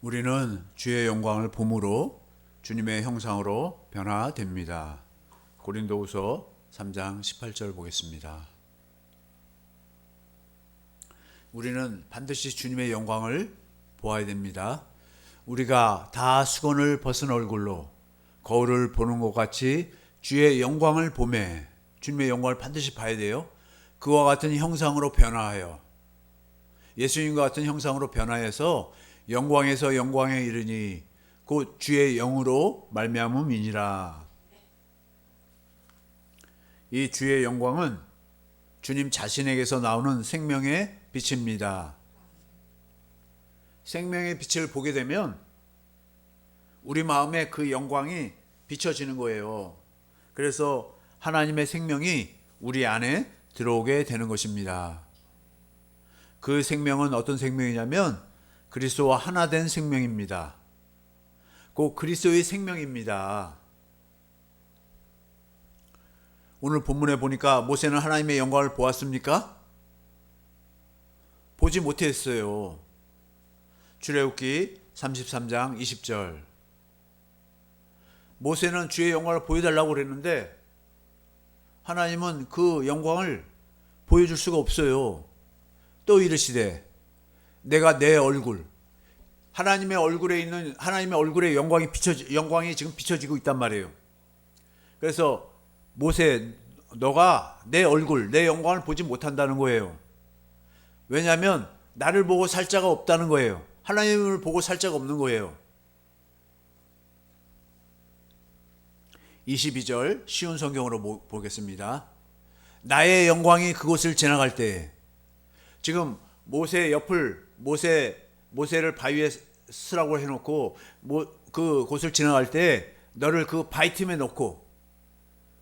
우리는 주의 영광을 봄으로 주님의 형상으로 변화됩니다. 고린도후서 3장 18절 보겠습니다. 우리는 반드시 주님의 영광을 보아야 됩니다. 우리가 다 수건을 벗은 얼굴로 거울을 보는 것 같이 주의 영광을 보매 주님의 영광을 반드시 봐야 돼요. 그와 같은 형상으로 변화하여 예수님과 같은 형상으로 변화해서 영광에서 영광에 이르니 곧 주의 영으로 말미암음이니라. 이 주의 영광은 주님 자신에게서 나오는 생명의 빛입니다. 생명의 빛을 보게 되면 우리 마음에 그 영광이 비춰지는 거예요. 그래서 하나님의 생명이 우리 안에 들어오게 되는 것입니다. 그 생명은 어떤 생명이냐면 그리스도와 하나 된 생명입니다. 곧 그리스도의 생명입니다. 오늘 본문에 보니까 모세는 하나님의 영광을 보았습니까? 보지 못했어요. 출애굽기 33장 20절. 모세는 주의 영광을 보여달라고 그랬는데 하나님은 그 영광을 보여줄 수가 없어요. 또 이르시되 내가 내 얼굴, 하나님의 얼굴에 있는 하나님의 얼굴에 영광이 지금 비춰지고 있단 말이에요. 그래서 모세, 너가 내 얼굴, 내 영광을 보지 못한다는 거예요. 왜냐하면 나를 보고 살 자가 없다는 거예요. 하나님을 보고 살 자가 없는 거예요. 22절 쉬운 성경으로 보겠습니다. 나의 영광이 그곳을 지나갈 때, 지금 모세 옆을 모세를 바위에 쓰라고 해놓고 그 곳을 지나갈 때 너를 그 바위 틈에 넣고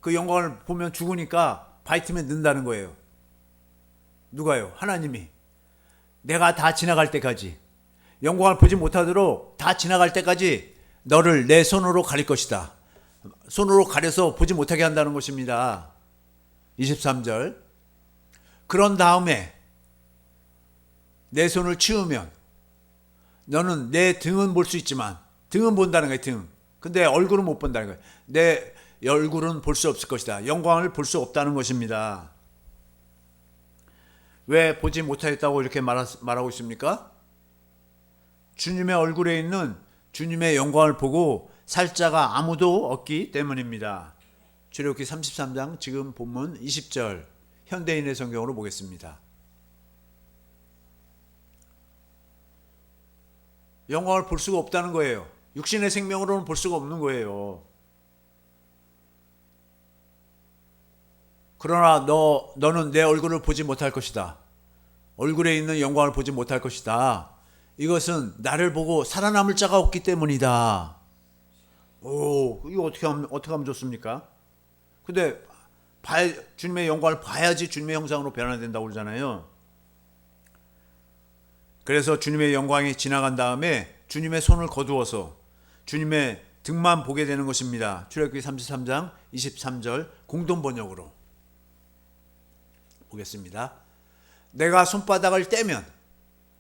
그 영광을 보면 죽으니까 바위 틈에 넣는다는 거예요. 누가요? 하나님이. 내가 다 지나갈 때까지, 영광을 보지 못하도록 다 지나갈 때까지 너를 내 손으로 가릴 것이다. 손으로 가려서 보지 못하게 한다는 것입니다. 23절. 그런 다음에 내 손을 치우면 너는 내 등은 볼 수 있지만, 등은 본다는 거예요. 등. 근데 얼굴은 못 본다는 거예요. 내 얼굴은 볼 수 없을 것이다. 영광을 볼 수 없다는 것입니다. 왜 보지 못하겠다고 이렇게 말하고 있습니까? 주님의 얼굴에 있는 주님의 영광을 보고 살 자가 아무도 없기 때문입니다. 출애굽기 33장 지금 본문 20절 현대인의 성경으로 보겠습니다. 영광을 볼 수가 없다는 거예요. 육신의 생명으로는 볼 수가 없는 거예요. 그러나 너는 내 얼굴을 보지 못할 것이다. 얼굴에 있는 영광을 보지 못할 것이다. 이것은 나를 보고 살아남을 자가 없기 때문이다. 이거 어떻게 하면 좋습니까? 근데 주님의 영광을 봐야지 주님의 형상으로 변화된다고 그러잖아요. 그래서 주님의 영광이 지나간 다음에 주님의 손을 거두어서 주님의 등만 보게 되는 것입니다. 출애굽기 33장 23절 공동 번역으로 보겠습니다. 내가 손바닥을 떼면,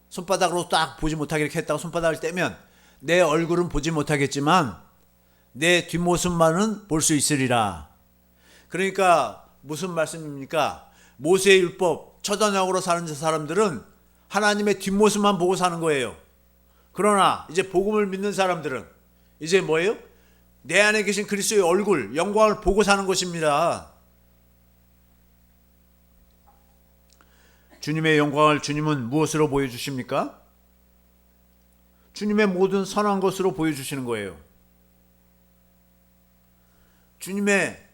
손바닥으로 딱 보지 못하게 이렇게 했다가 손바닥을 떼면 내 얼굴은 보지 못하겠지만 내 뒷모습만은 볼 수 있으리라. 그러니까 무슨 말씀입니까? 모세의 율법 첫 언약으로 사는 사람들은 하나님의 뒷모습만 보고 사는 거예요. 그러나 이제 복음을 믿는 사람들은 이제 뭐예요? 내 안에 계신 그리스도의 얼굴, 영광을 보고 사는 것입니다. 주님의 영광을 주님은 무엇으로 보여주십니까? 주님의 모든 선한 것으로 보여주시는 거예요. 주님의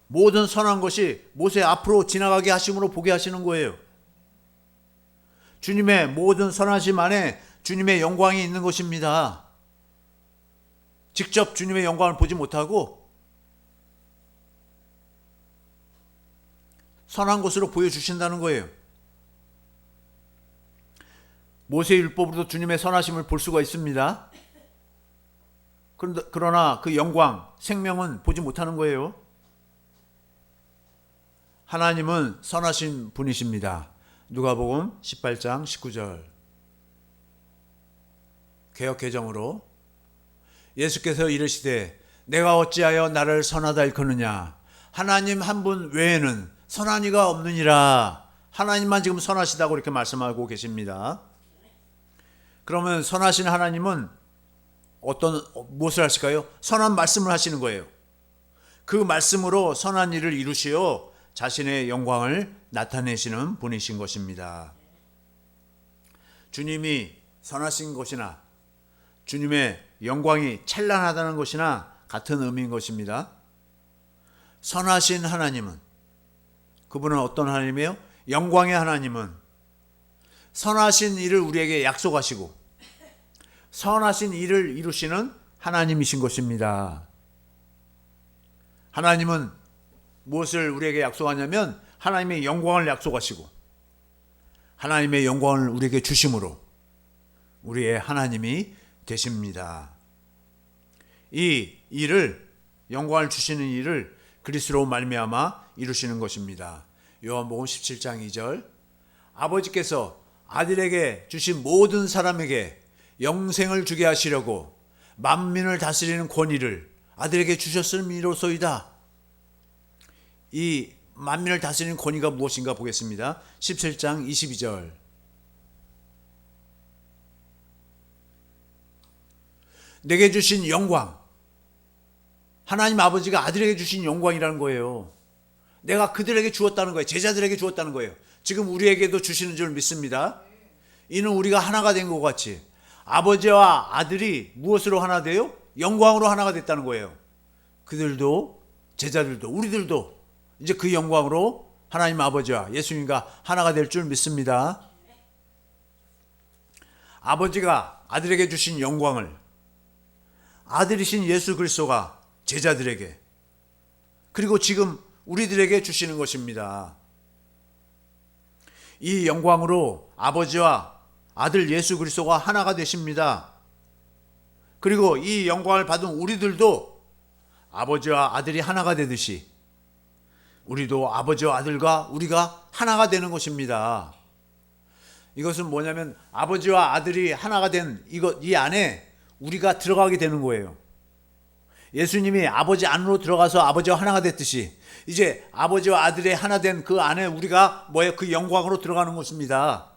모든 선한 것이 모세 앞으로 지나가게 하심으로 보게 하시는 거예요. 주님의 모든 선하심 안에 주님의 영광이 있는 것입니다. 직접 주님의 영광을 보지 못하고 선한 것으로 보여주신다는 거예요. 모세의 율법으로도 주님의 선하심을 볼 수가 있습니다. 그러나 그 영광, 생명은 보지 못하는 거예요. 하나님은 선하신 분이십니다. 누가복음 18장 19절. 개역 개정으로 예수께서 이르시되 내가 어찌하여 나를 선하다 일컫느냐 하나님 한 분 외에는 선한 이가 없느니라. 하나님만 지금 선하시다고 이렇게 말씀하고 계십니다. 그러면 선하신 하나님은 무엇을 하실까요? 선한 말씀을 하시는 거예요. 그 말씀으로 선한 일을 이루시어 자신의 영광을 나타내시는 분이신 것입니다. 주님이 선하신 것이나 주님의 영광이 찬란하다는 것이나 같은 의미인 것입니다. 선하신 하나님은, 그분은 어떤 하나님이에요? 영광의 하나님은 선하신 일을 우리에게 약속하시고 선하신 일을 이루시는 하나님이신 것입니다. 하나님은 무엇을 우리에게 약속하냐면 하나님의 영광을 약속하시고 하나님의 영광을 우리에게 주심으로 우리의 하나님이 되십니다. 이 일을, 영광을 주시는 일을 그리스도로 말미암아 이루시는 것입니다. 요한복음 17장 2절, 아버지께서 아들에게 주신 모든 사람에게 영생을 주게 하시려고 만민을 다스리는 권위를 아들에게 주셨음이로소이다. 이 만민을 다스리는 권위가 무엇인가 보겠습니다. 17장 22절. 내게 주신 영광, 하나님 아버지가 아들에게 주신 영광이라는 거예요. 내가 그들에게 주었다는 거예요. 제자들에게 주었다는 거예요. 지금 우리에게도 주시는 줄 믿습니다. 이는 우리가 하나가 된 것 같이 아버지와 아들이 무엇으로 하나 돼요? 영광으로 하나가 됐다는 거예요. 그들도, 제자들도, 우리들도 이제 그 영광으로 하나님 아버지와 예수님과 하나가 될 줄 믿습니다. 아버지가 아들에게 주신 영광을 아들이신 예수 그리스도가 제자들에게, 그리고 지금 우리들에게 주시는 것입니다. 이 영광으로 아버지와 아들 예수 그리스도가 하나가 되십니다. 그리고 이 영광을 받은 우리들도 아버지와 아들이 하나가 되듯이 우리도 아버지와 아들과 우리가 하나가 되는 것입니다. 이것은 뭐냐면 아버지와 아들이 하나가 된 이 안에 우리가 들어가게 되는 거예요. 예수님이 아버지 안으로 들어가서 아버지와 하나가 됐듯이 이제 아버지와 아들의 하나 된 그 안에 우리가 그 영광으로 들어가는 것입니다.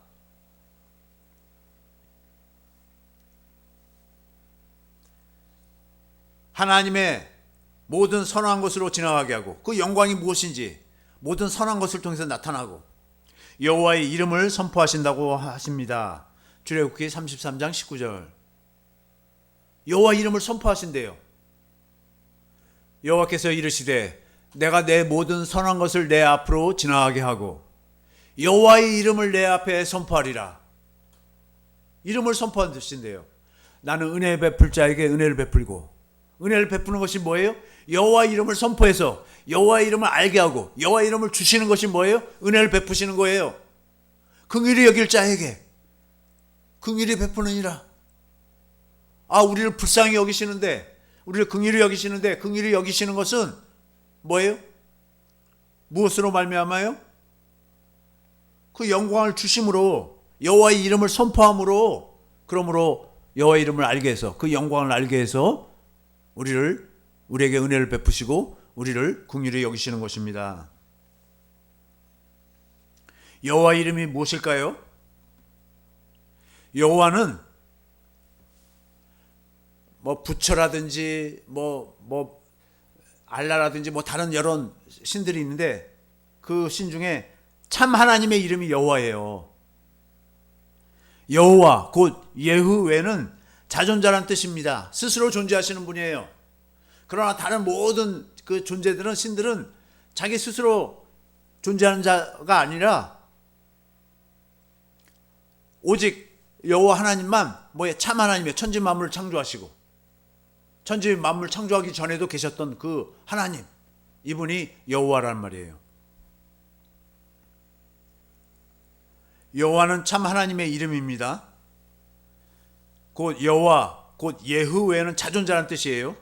하나님의 모든 선한 것으로 지나가게 하고 그 영광이 무엇인지 모든 선한 것을 통해서 나타나고 여호와의 이름을 선포하신다고 하십니다. 출애굽기 33장 19절. 여호와 이름을 선포하신대요. 여호와께서 이르시되 내가 내 모든 선한 것을 내 앞으로 지나가게 하고 여호와의 이름을 내 앞에 선포하리라. 이름을 선포하신대요. 나는 은혜 베풀 자에게 은혜를 베풀고, 은혜를 베푸는 것이 뭐예요? 여호와 이름을 선포해서 여호와 이름을 알게 하고 여호와 이름을 주시는 것이 뭐예요? 은혜를 베푸시는 거예요. 긍휼히 여길 자에게 긍휼히 베푸느니라. 우리를 불쌍히 여기시는데, 우리를 긍휼히 여기시는데, 긍휼히 여기시는 것은 뭐예요? 무엇으로 말미암아요? 그 영광을 주심으로, 여호와의 이름을 선포함으로, 그러므로 여호와의 이름을 알게 해서, 그 영광을 알게 해서 우리에게 은혜를 베푸시고 우리를 긍휼히 여기시는 것입니다. 여호와 이름이 무엇일까요? 여호와는 부처라든지 알라라든지 다른 여러 신들이 있는데 그 신 중에 참 하나님의 이름이 여호와예요. 여호와 곧 예후웨는 자존자란 뜻입니다. 스스로 존재하시는 분이에요. 그러나 다른 모든 그 존재들은, 신들은 자기 스스로 존재하는 자가 아니라 오직 여호와 하나님만 참 하나님이에요. 천지 만물을 창조하시고 천지 만물 창조하기 전에도 계셨던 그 하나님, 이분이 여호와란 말이에요. 여호와는 참 하나님의 이름입니다. 곧 여호와, 곧 예후웨는 자존자란 뜻이에요.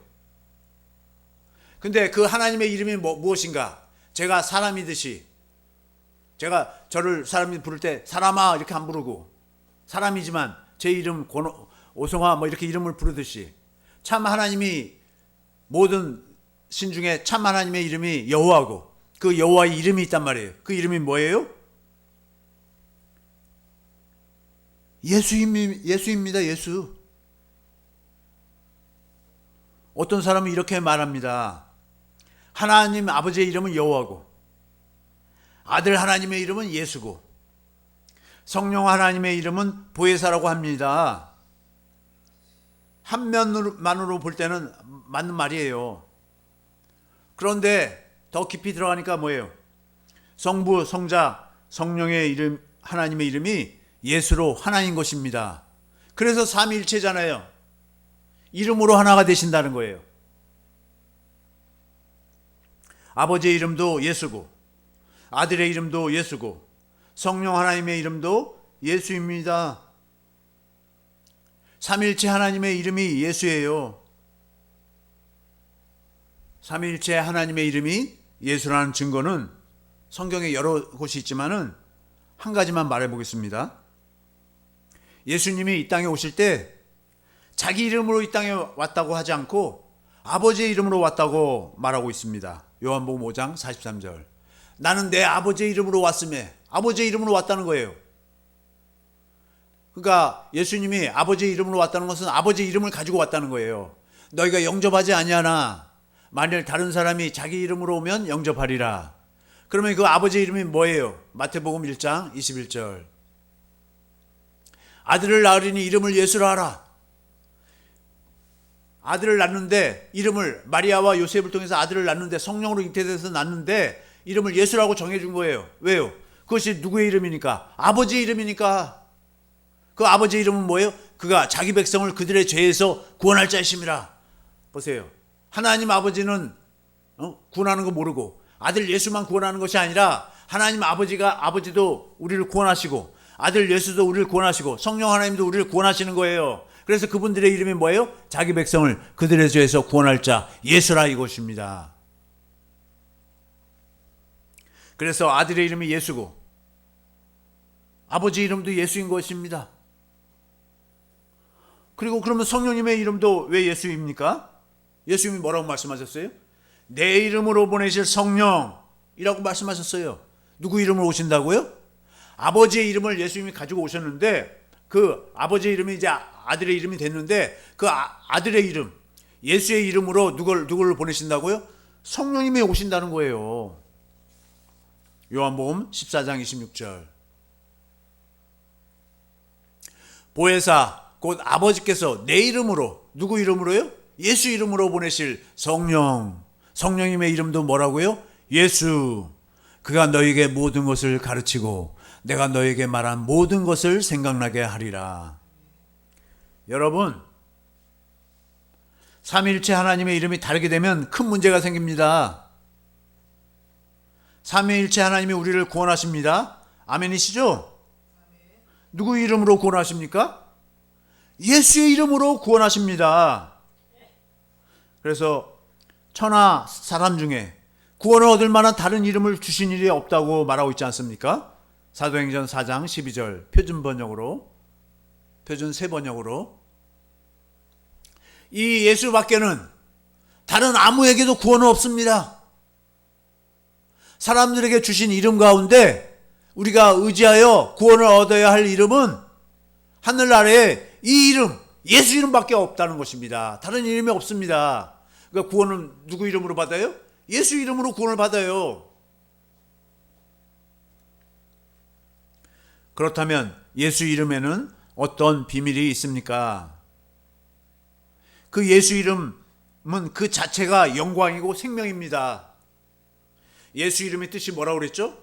근데 그 하나님의 이름이 무엇인가? 제가 사람이듯이, 저를 사람이 부를 때 사람아 이렇게 안 부르고, 사람이지만 제 이름 오성아 뭐 이렇게 이름을 부르듯이 참 하나님이 모든 신 중에 참 하나님의 이름이 여호와고 그 여호와의 이름이 있단 말이에요. 그 이름이 뭐예요? 예수입니다. 예수. 어떤 사람은 이렇게 말합니다. 하나님 아버지의 이름은 여호와고 아들 하나님의 이름은 예수고 성령 하나님의 이름은 보혜사라고 합니다. 한 면만으로 볼 때는 맞는 말이에요. 그런데 더 깊이 들어가니까 뭐예요? 성부, 성자, 성령의 이름, 하나님의 이름이 예수로 하나인 것입니다. 그래서 삼위일체잖아요. 이름으로 하나가 되신다는 거예요. 아버지의 이름도 예수고 아들의 이름도 예수고 성령 하나님의 이름도 예수입니다. 삼위일체 하나님의 이름이 예수예요. 삼위일체 하나님의 이름이 예수라는 증거는 성경에 여러 곳이 있지만은 한 가지만 말해보겠습니다. 예수님이 이 땅에 오실 때 자기 이름으로 이 땅에 왔다고 하지 않고 아버지의 이름으로 왔다고 말하고 있습니다. 요한복음 5장 43절. 나는 내 아버지의 이름으로 왔음에 아버지의 이름으로 왔다는 거예요. 그러니까 예수님이 아버지의 이름으로 왔다는 것은 아버지의 이름을 가지고 왔다는 거예요. 너희가 영접하지 아니하나 만일 다른 사람이 자기 이름으로 오면 영접하리라. 그러면 그 아버지의 이름이 뭐예요? 마태복음 1장 21절. 아들을 낳으리니 이름을 예수라 하라. 아들을 낳는데 이름을 마리아와 요셉을 통해서 아들을 낳는데 성령으로 잉태돼서 낳는데 이름을 예수라고 정해준 거예요. 왜요? 그것이 누구의 이름이니까? 아버지의 이름이니까. 그 아버지의 이름은 뭐예요? 그가 자기 백성을 그들의 죄에서 구원할 자이심이라. 보세요. 하나님 아버지는 구원하는 거 모르고 아들 예수만 구원하는 것이 아니라 하나님 아버지도 우리를 구원하시고 아들 예수도 우리를 구원하시고 성령 하나님도 우리를 구원하시는 거예요. 그래서 그분들의 이름이 뭐예요? 자기 백성을 그들의 죄에서 구원할 자 예수라 이것입니다. 그래서 아들의 이름이 예수고 아버지 이름도 예수인 것입니다. 그리고 그러면 성령님의 이름도 왜 예수입니까? 예수님이 뭐라고 말씀하셨어요? 내 이름으로 보내실 성령이라고 말씀하셨어요. 누구 이름으로 오신다고요? 아버지의 이름을 예수님이 가지고 오셨는데 그 아버지의 이름이 이제 아들의 이름이 됐는데 그 아들의 이름 예수의 이름으로 누구를 보내신다고요? 성령님이 오신다는 거예요. 요한복음 14장 26절. 보혜사 곧 아버지께서 내 이름으로 누구 이름으로요? 예수 이름으로 보내실 성령님의 이름도 뭐라고요? 예수. 그가 너에게 모든 것을 가르치고 내가 너에게 말한 모든 것을 생각나게 하리라. 여러분, 삼위일체 하나님의 이름이 다르게 되면 큰 문제가 생깁니다. 삼위일체 하나님이 우리를 구원하십니다. 아멘이시죠? 누구 이름으로 구원하십니까? 예수의 이름으로 구원하십니다. 그래서 천하 사람 중에 구원을 얻을 만한 다른 이름을 주신 일이 없다고 말하고 있지 않습니까? 사도행전 4장 12절 표준 세 번역으로 이 예수밖에는 다른 아무에게도 구원은 없습니다. 사람들에게 주신 이름 가운데 우리가 의지하여 구원을 얻어야 할 이름은 하늘 아래에 이 이름 예수 이름밖에 없다는 것입니다. 다른 이름이 없습니다. 그러니까 구원은 누구 이름으로 받아요? 예수 이름으로 구원을 받아요. 그렇다면 예수 이름에는 어떤 비밀이 있습니까? 그 예수 이름은 그 자체가 영광이고 생명입니다. 예수 이름의 뜻이 뭐라고 그랬죠?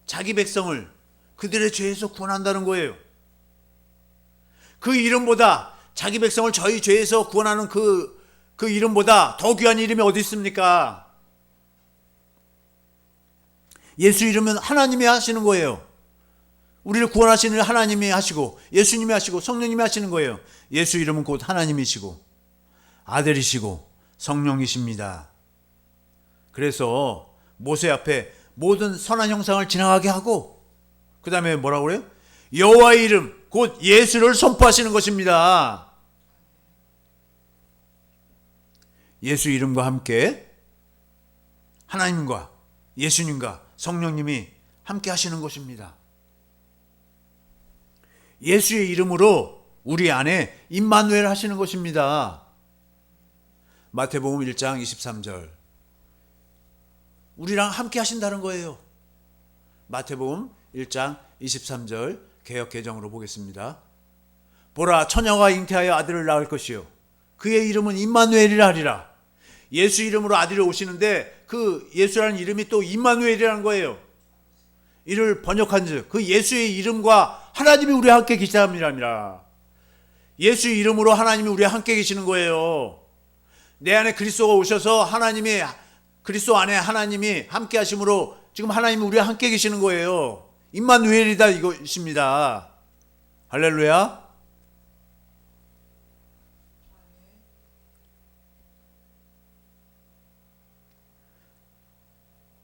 자기 백성을 그들의 죄에서 구원한다는 거예요. 그 이름보다 자기 백성을 저희 죄에서 구원하는 그 이름보다 더 귀한 이름이 어디 있습니까? 예수 이름은 하나님이 하시는 거예요. 우리를 구원하시는 하나님이 하시고 예수님이 하시고 성령님이 하시는 거예요. 예수 이름은 곧 하나님이시고 아들이시고 성령이십니다. 그래서 모세 앞에 모든 선한 형상을 지나가게 하고 그 다음에 뭐라고 그래요? 여호와의 이름 곧 예수를 선포하시는 것입니다. 예수 이름과 함께 하나님과 예수님과 성령님이 함께 하시는 것입니다. 예수의 이름으로 우리 안에 임마누엘 하시는 것입니다. 마태복음 1장 23절. 우리랑 함께 하신다는 거예요. 마태복음 1장 23절 개역 개정으로 보겠습니다. 보라, 처녀가 잉태하여 아들을 낳을 것이요 그의 이름은 임마누엘이라 하리라. 예수 이름으로 아들이 오시는데 그 예수라는 이름이 또 임마누엘이라는 거예요. 이를 번역한즉 그 예수의 이름과 하나님이 우리와 함께 계시답니다. 예수 이름으로 하나님이 우리와 함께 계시는 거예요. 내 안에 그리스도가 오셔서 하나님이 그리스도 안에 하나님이 함께 하심으로 지금 하나님이 우리와 함께 계시는 거예요. 임마누엘이다 이것입니다. 할렐루야.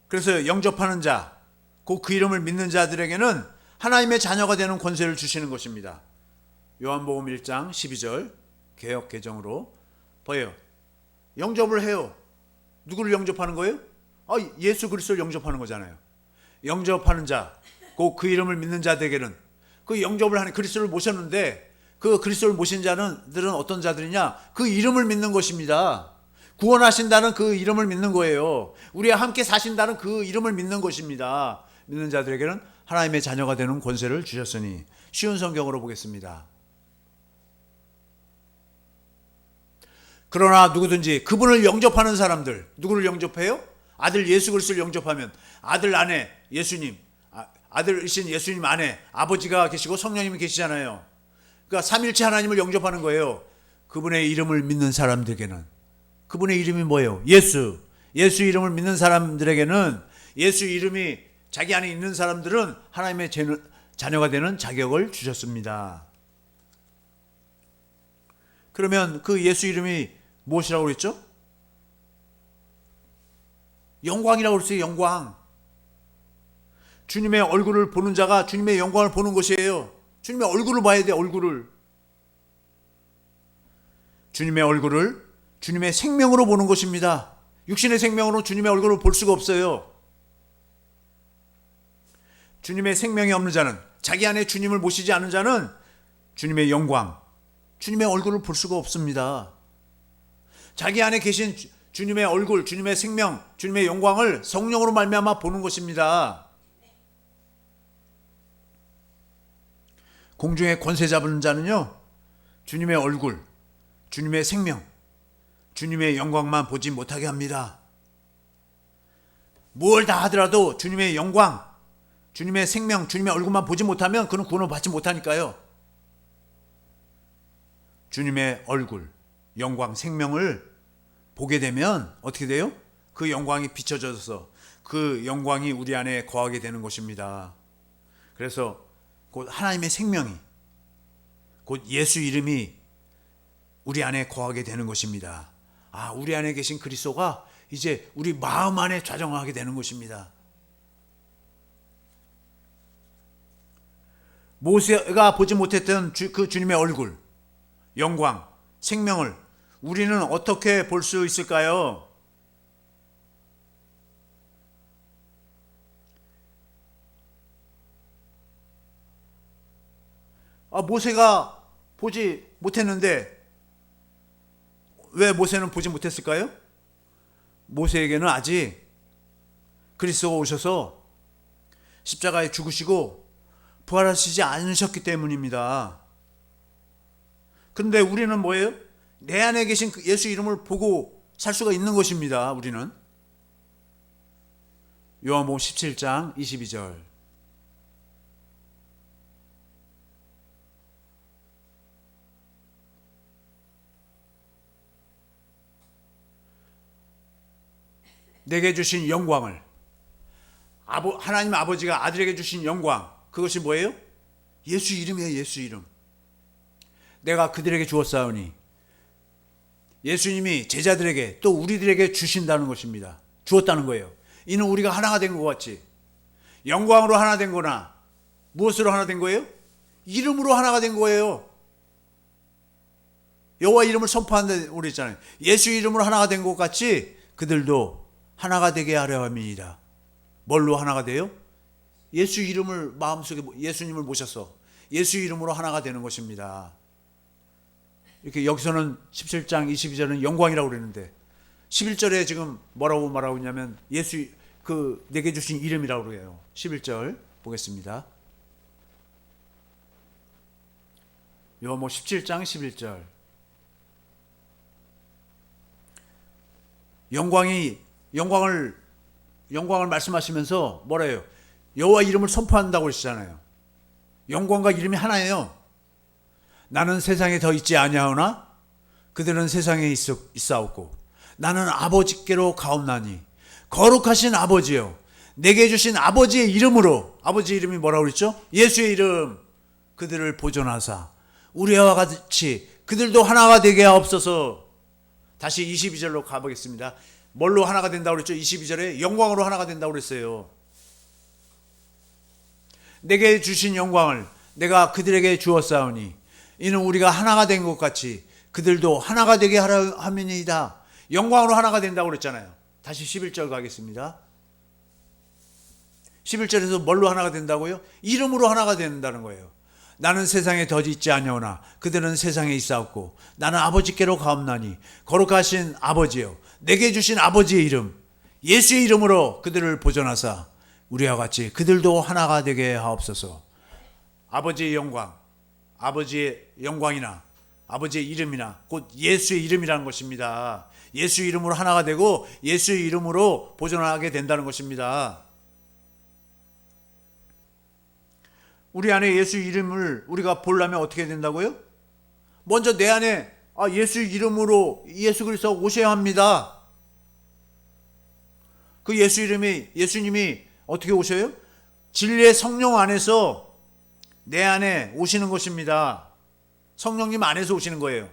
그래서 영접하는 자, 곧 그 이름을 믿는 자들에게는 하나님의 자녀가 되는 권세를 주시는 것입니다. 요한복음 1장 12절 개역 개정으로 봐요. 영접을 해요. 누구를 영접하는 거예요? 예수 그리스도를 영접하는 거잖아요. 영접하는 자, 곧 그 이름을 믿는 자들에게는, 그 영접을 하는 그리스도를 모셨는데 그 그리스도를 모신 자들은 어떤 자들이냐? 그 이름을 믿는 것입니다. 구원하신다는 그 이름을 믿는 거예요. 우리와 함께 사신다는 그 이름을 믿는 것입니다. 믿는 자들에게는 하나님의 자녀가 되는 권세를 주셨으니. 쉬운 성경으로 보겠습니다. 그러나 누구든지 그분을 영접하는 사람들, 누구를 영접해요? 아들 예수 그리스도를 영접하면 아들 안에 예수님, 아들이신 예수님 안에 아버지가 계시고 성령님이 계시잖아요. 그러니까 삼일체 하나님을 영접하는 거예요. 그분의 이름을 믿는 사람들에게는. 그분의 이름이 뭐예요? 예수. 예수 이름을 믿는 사람들에게는, 예수 이름이 자기 안에 있는 사람들은 하나님의 자녀가 되는 자격을 주셨습니다. 그러면 그 예수 이름이 무엇이라고 그랬죠? 영광이라고 그랬어요. 영광. 주님의 얼굴을 보는 자가 주님의 영광을 보는 것이에요. 주님의 얼굴을 봐야 돼. 얼굴을. 주님의 얼굴을 주님의 생명으로 보는 것입니다. 육신의 생명으로 주님의 얼굴을 볼 수가 없어요. 주님의 생명이 없는 자는, 자기 안에 주님을 모시지 않은 자는 주님의 영광, 주님의 얼굴을 볼 수가 없습니다. 자기 안에 계신 주님의 얼굴, 주님의 생명, 주님의 영광을 성령으로 말미암아 보는 것입니다. 공중에 권세 잡은 자는요, 주님의 얼굴, 주님의 생명, 주님의 영광만 보지 못하게 합니다. 뭘 다 하더라도 주님의 영광, 주님의 생명, 주님의 얼굴만 보지 못하면 그는 구원을 받지 못하니까요. 주님의 얼굴, 영광, 생명을 보게 되면 어떻게 돼요? 그 영광이 비춰져서 그 영광이 우리 안에 거하게 되는 것입니다. 그래서 곧 하나님의 생명이, 곧 예수 이름이 우리 안에 거하게 되는 것입니다. 우리 안에 계신 그리스도가 이제 우리 마음 안에 좌정하게 되는 것입니다. 모세가 보지 못했던 그 주님의 얼굴, 영광, 생명을 우리는 어떻게 볼 수 있을까요? 모세가 보지 못했는데 왜 모세는 보지 못했을까요? 모세에게는 아직 그리스도가 오셔서 십자가에 죽으시고 부활하시지 않으셨기 때문입니다. 그런데 우리는 뭐예요? 내 안에 계신 예수 이름을 보고 살 수가 있는 것입니다. 우리는 요한복음 17장 22절. 내게 주신 영광을, 하나님 아버지가 아들에게 주신 영광, 그것이 뭐예요? 예수 이름이에요. 예수 이름. 내가 그들에게 주었사오니, 예수님이 제자들에게 또 우리들에게 주신다는 것입니다. 주었다는 거예요. 이는 우리가 하나가 된 것 같이, 영광으로 하나 된 거나 무엇으로 하나 된 거예요? 이름으로 하나가 된 거예요. 여호와 이름을 선포한다 우리 했잖아요. 예수 이름으로 하나가 된 것 같이 그들도 하나가 되게 하려 함이니라. 뭘로 하나가 돼요? 예수 이름을 마음속에 예수님을 모셔서 예수 이름으로 하나가 되는 것입니다. 이렇게 여기서는 17장 22절은 영광이라고 그러는데 11절에 지금 뭐라고 말하고 있냐면 예수 내게 주신 이름이라고 그래요. 11절 보겠습니다. 요한복음 17장 11절. 영광을 말씀하시면서 뭐래요? 여호와 이름을 선포한다고 그러시잖아요. 영광과 이름이 하나예요. 나는 세상에 더 있지 아니하오나 그들은 세상에 있사옵고 나는 아버지께로 가옵나니 거룩하신 아버지요 내게 주신 아버지의 이름으로, 아버지 이름이 뭐라고 그랬죠? 예수의 이름, 그들을 보존하사 우리와 같이 그들도 하나가 되게 하옵소서. 다시 22절로 가보겠습니다. 뭘로 하나가 된다고 그랬죠? 22절에 영광으로 하나가 된다고 그랬어요. 내게 주신 영광을 내가 그들에게 주었사오니 이는 우리가 하나가 된 것 같이 그들도 하나가 되게 하려 함이니이다. 영광으로 하나가 된다고 그랬잖아요. 다시 11절 가겠습니다. 11절에서 뭘로 하나가 된다고요? 이름으로 하나가 된다는 거예요. 나는 세상에 더 있지 아니오나 그들은 세상에 있사옵고 나는 아버지께로 가옵나니 거룩하신 아버지여 내게 주신 아버지의 이름 예수의 이름으로 그들을 보존하사 우리와 같이 그들도 하나가 되게 하옵소서. 아버지의 영광이나 아버지의 이름이나 곧 예수의 이름이라는 것입니다. 예수 이름으로 하나가 되고 예수의 이름으로 보존하게 된다는 것입니다. 우리 안에 예수 이름을 우리가 보려면 어떻게 된다고요? 먼저 내 안에 예수 이름으로 예수 그리스도가 오셔야 합니다. 그 예수 이름이 예수님이 어떻게 오셔요? 진리의 성령 안에서 내 안에 오시는 것입니다. 성령님 안에서 오시는 거예요.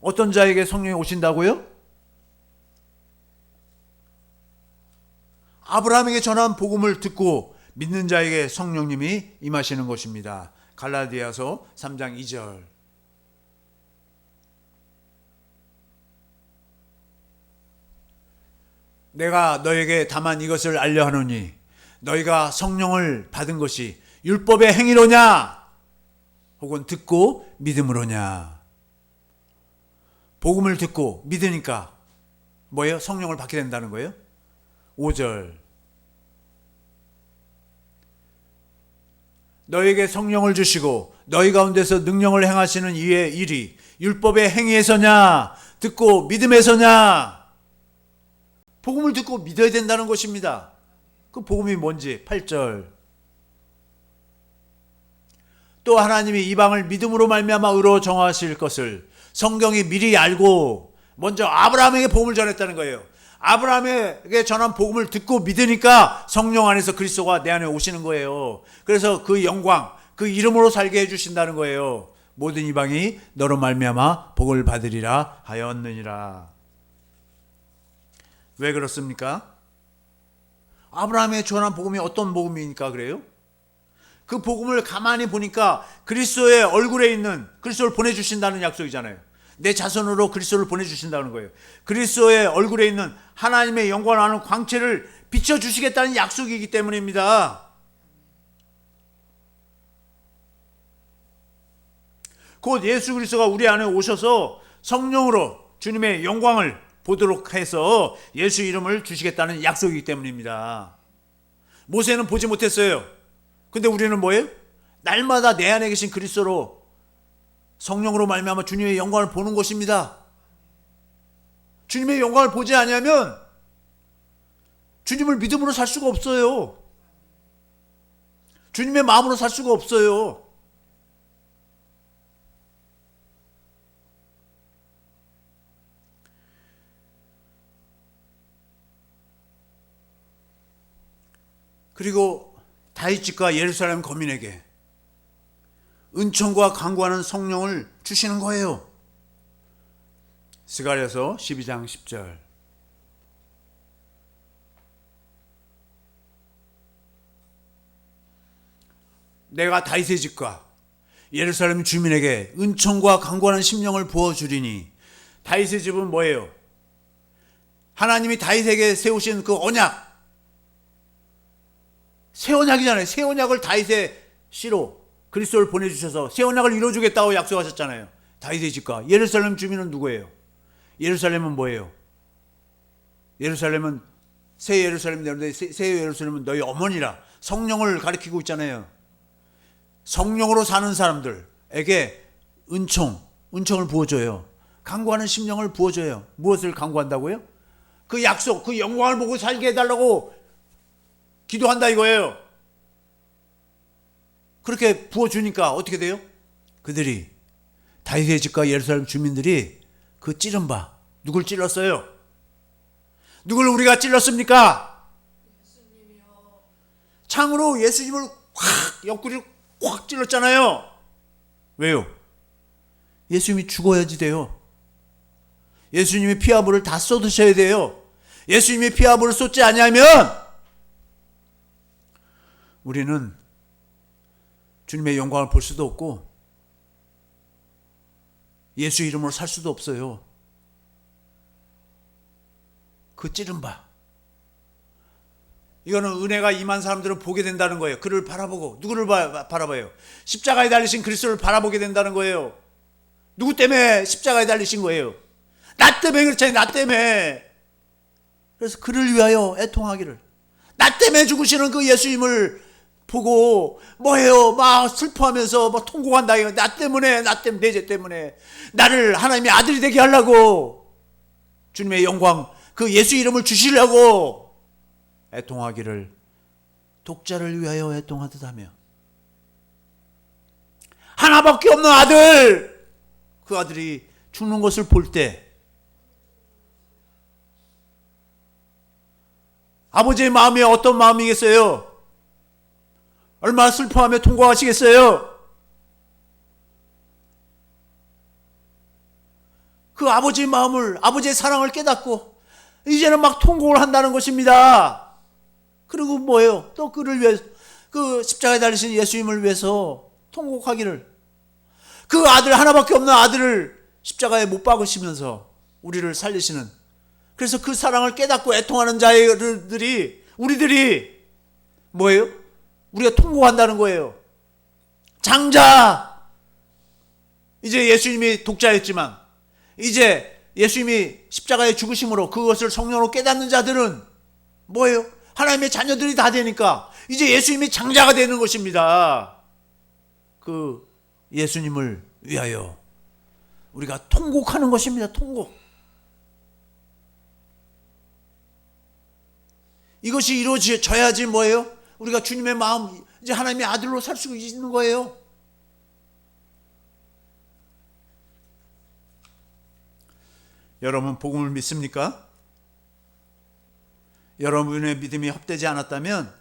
어떤 자에게 성령이 오신다고요? 아브라함에게 전한 복음을 듣고 믿는 자에게 성령님이 임하시는 것입니다. 갈라디아서 3장 2절. 내가 너에게 다만 이것을 알려 하노니 너희가 성령을 받은 것이 율법의 행위로냐 혹은 듣고 믿음으로냐. 복음을 듣고 믿으니까 뭐예요? 성령을 받게 된다는 거예요. 5절. 너에게 성령을 주시고 너희 가운데서 능력을 행하시는 이의 일이 율법의 행위에서냐 듣고 믿음에서냐. 복음을 듣고 믿어야 된다는 것입니다. 그 복음이 뭔지 8절. 또 하나님이 이방을 믿음으로 말미암아 의로 정하실 것을 성경이 미리 알고 먼저 아브라함에게 복음을 전했다는 거예요. 아브라함에게 전한 복음을 듣고 믿으니까 성령 안에서 그리스도가 내 안에 오시는 거예요. 그래서 그 영광, 그 이름으로 살게 해주신다는 거예요. 모든 이방이 너로 말미암아 복을 받으리라 하였느니라. 왜 그렇습니까? 아브라함에 전한 복음이 어떤 복음이니까 그래요? 그 복음을 가만히 보니까 그리스도의 얼굴에 있는 그리스도를 보내주신다는 약속이잖아요. 내 자손으로 그리스도를 보내주신다는 거예요. 그리스도의 얼굴에 있는 하나님의 영광을 아는 광채를 비춰주시겠다는 약속이기 때문입니다. 곧 예수 그리스도가 우리 안에 오셔서 성령으로 주님의 영광을 보도록 해서 예수 이름을 주시겠다는 약속이기 때문입니다. 모세는 보지 못했어요. 근데 우리는 뭐예요? 날마다 내 안에 계신 그리스도로 성령으로 말미암아 주님의 영광을 보는 것입니다. 주님의 영광을 보지 않으면 주님을 믿음으로 살 수가 없어요. 주님의 마음으로 살 수가 없어요. 그리고 다윗집과 예루살렘 거민에게 은총과 강구하는 성령을 주시는 거예요. 스가랴서 12장 10절. 내가 다윗의 집과 예루살렘 주민에게 은총과 강구하는 심령을 부어주리니. 다윗의 집은 뭐예요? 하나님이 다윗에게 세우신 그 언약, 새 언약이잖아요. 새 언약을 다윗의 씨로 그리스도를 보내주셔서 새 언약을 이루어주겠다고 약속하셨잖아요. 다윗의 집과 예루살렘 주민은 누구예요? 예루살렘은 뭐예요? 예루살렘은 새 예루살렘 되는데, 새 예루살렘은 너희 어머니라. 성령을 가리키고 있잖아요. 성령으로 사는 사람들에게 은총을 부어줘요. 간구하는 심령을 부어줘요. 무엇을 간구한다고요? 그 약속, 그 영광을 보고 살게 해달라고 기도한다 이거예요. 그렇게 부어주니까 어떻게 돼요? 그들이, 다윗의 집과 예루살렘 주민들이 그 찌른 바, 누굴 찔렀어요? 누굴 우리가 찔렀습니까? 창으로 예수님을 확, 옆구리를 확 찔렀잖아요. 왜요? 예수님이 죽어야지 돼요. 예수님이 피와 불을 다 쏟으셔야 돼요. 예수님이 피와 불을 쏟지 않으면 우리는 주님의 영광을 볼 수도 없고 예수 이름으로 살 수도 없어요. 그 찌른 바, 이거는 은혜가 임한 사람들은 보게 된다는 거예요. 그를 바라보고. 누구를 바라봐요? 십자가에 달리신 그리스도를 바라보게 된다는 거예요. 누구 때문에 십자가에 달리신 거예요? 나 때문에 그렇잖아요. 나 때문에. 그래서 그를 위하여 애통하기를. 나 때문에 죽으시는 그 예수님을 보고 뭐예요? 막 슬퍼하면서 막 통곡한다. 나 때문에, 내 죄 때문에 나를 하나님의 아들이 되게 하려고, 주님의 영광, 그 예수 이름을 주시려고 애통하기를, 독자를 위하여 애통하듯 하며. 하나밖에 없는 아들, 그 아들이 죽는 것을 볼 때 아버지의 마음이 어떤 마음이겠어요? 얼마나 슬퍼하며 통곡하시겠어요? 그 아버지의 마음을, 아버지의 사랑을 깨닫고 이제는 막 통곡을 한다는 것입니다. 그리고 뭐예요? 또 그를 위해서, 그 십자가에 달리신 예수님을 위해서 통곡하기를, 그 아들, 하나밖에 없는 아들을 십자가에 못 박으시면서 우리를 살리시는, 그래서 그 사랑을 깨닫고 애통하는 자들이, 우리들이 뭐예요? 우리가 통곡한다는 거예요. 장자, 이제 예수님이 독자였지만 이제 예수님이 십자가의 죽으심으로 그것을 성령으로 깨닫는 자들은 뭐예요? 하나님의 자녀들이 다 되니까 이제 예수님이 장자가 되는 것입니다. 그 예수님을 위하여 우리가 통곡하는 것입니다. 통곡. 이것이 이루어져야지 뭐예요? 우리가 주님의 마음, 이제 하나님의 아들로 살 수 있는 거예요. 여러분 복음을 믿습니까? 여러분의 믿음이 헛되지 않았다면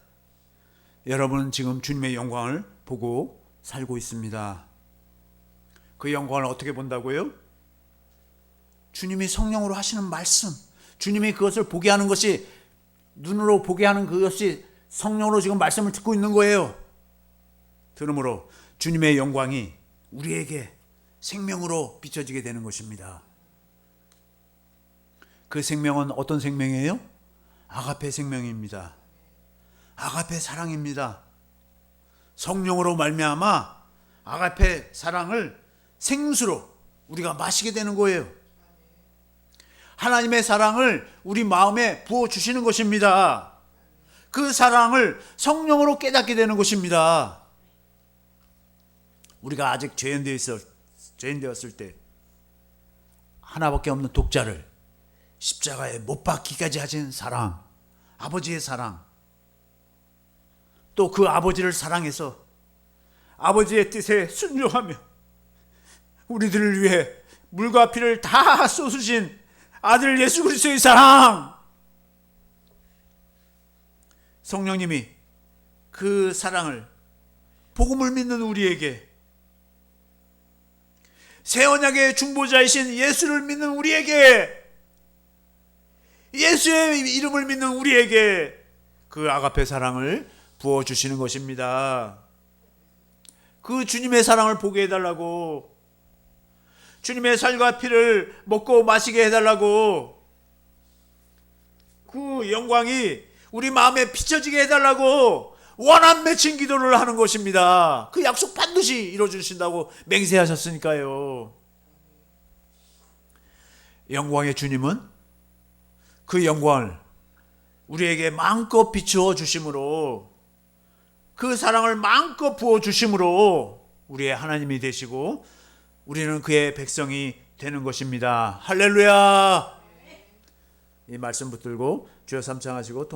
여러분은 지금 주님의 영광을 보고 살고 있습니다. 그 영광을 어떻게 본다고요? 주님이 성령으로 하시는 말씀, 주님이 그것을 보게 하는 것이, 눈으로 보게 하는 그것이 성령으로 지금 말씀을 듣고 있는 거예요. 들으므로 주님의 영광이 우리에게 생명으로 비춰지게 되는 것입니다. 그 생명은 어떤 생명이에요? 아가페 생명입니다. 아가페 사랑입니다. 성령으로 말미암아 아가페 사랑을 생수로 우리가 마시게 되는 거예요. 하나님의 사랑을 우리 마음에 부어주시는 것입니다. 그 사랑을 성령으로 깨닫게 되는 것입니다. 우리가 아직 죄인 되었을 때 하나밖에 없는 독자를 십자가에 못 박기까지 하신 사랑, 아버지의 사랑, 또 그 아버지를 사랑해서 아버지의 뜻에 순종하며 우리들을 위해 물과 피를 다 쏟으신 아들 예수 그리스도의 사랑, 성령님이 그 사랑을, 복음을 믿는 우리에게, 새 언약의 중보자이신 예수를 믿는 우리에게, 예수의 이름을 믿는 우리에게 그 아가페 사랑을 부어주시는 것입니다. 그 주님의 사랑을 보게 해달라고, 주님의 살과 피를 먹고 마시게 해달라고, 그 영광이 우리 마음에 비춰지게 해달라고 원한 맺힌 기도를 하는 것입니다. 그 약속 반드시 이루어주신다고 맹세하셨으니까요. 영광의 주님은 그 영광을 우리에게 마음껏 비추어 주심으로, 그 사랑을 마음껏 부어 주심으로 우리의 하나님이 되시고 우리는 그의 백성이 되는 것입니다. 할렐루야. 이 말씀 붙들고 주여 삼창하시고